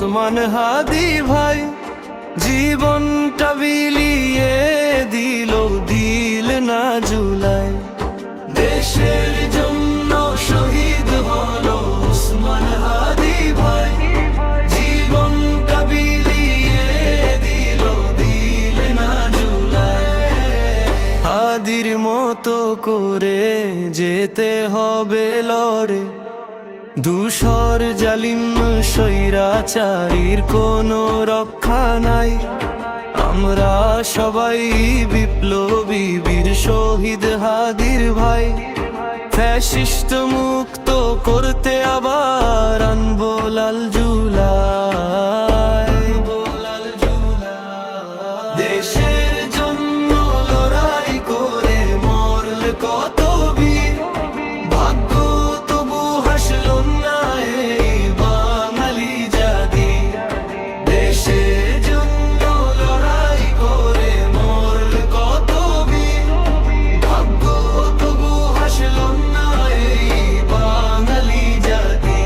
ওসমান হাদি ভাই জীবনটা বিলিয়ে দিল, দিল না জুলাই। দেশের জন্য শহীদ হলো ওসমান হাদি ভাই, জীবনটা বিলিয়ে দিল, দিল না জুলাই। হাদির মতো করে যেতে হবে লড়ে, ধূসর জালিম স্বৈরাচারীর কোনো রক্ষা নাই। আমরা সবাই বিপ্লবী বীর শহীদ হাদির ভাই, ফ্যাসিস্ট মুক্ত করতে আবার আনবো লাল জুলাই। দেশের জন্য লড়াই করে মরল কত বীর, ভাগ্য তবু হাসলো না এই বাঙালি জাতি। দেশের জন্য লড়াই করে মরল কত বীর, ভাগ্য তবু হাসলো না এই বাঙালি জাতি।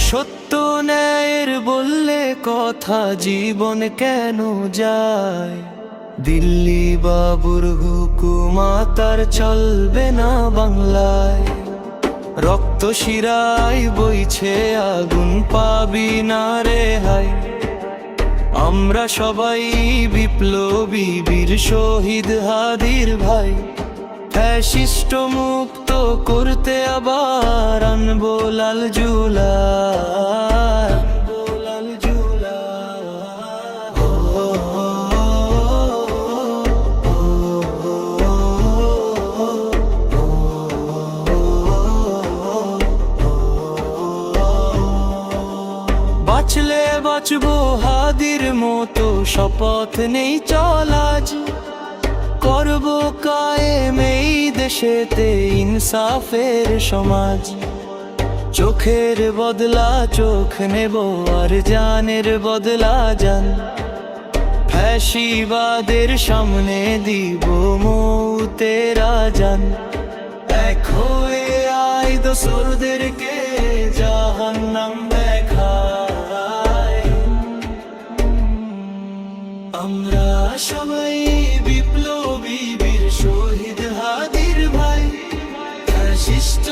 সত্য ন্যায়ের বললে কথা জীবন কেন যায়, দিল্লি বাবুর হুকুমত আর চলবে না বাংলায়। রক্ত শিরায় বইছে আগুন, পাবি না রেহাই। আমরা সবাই বিপ্লবী বীর শহীদ হাদির ভাই, ফ্যাসিস্ট মুক্ত করতে আবার আনবো লাল জুলাই। বাঁচলে বাঁচবো হাদির মতো, শপথ নেই চল আজ। করবো কায়েম এই দেশেতে ইনসাফের সমাজ। চোখের বদলা চোখ নেব আর জানের বদলা জান, ফ্যাসিবাদের সামনে দিব মৌতের আজান। এক হয়ে আয় দোসরদেরকে জাহান্নাম দেখায়। আমরা সবাই বিপ্লবী বীর শহীদ হাদির ভাই, ফ্যাসিস্ট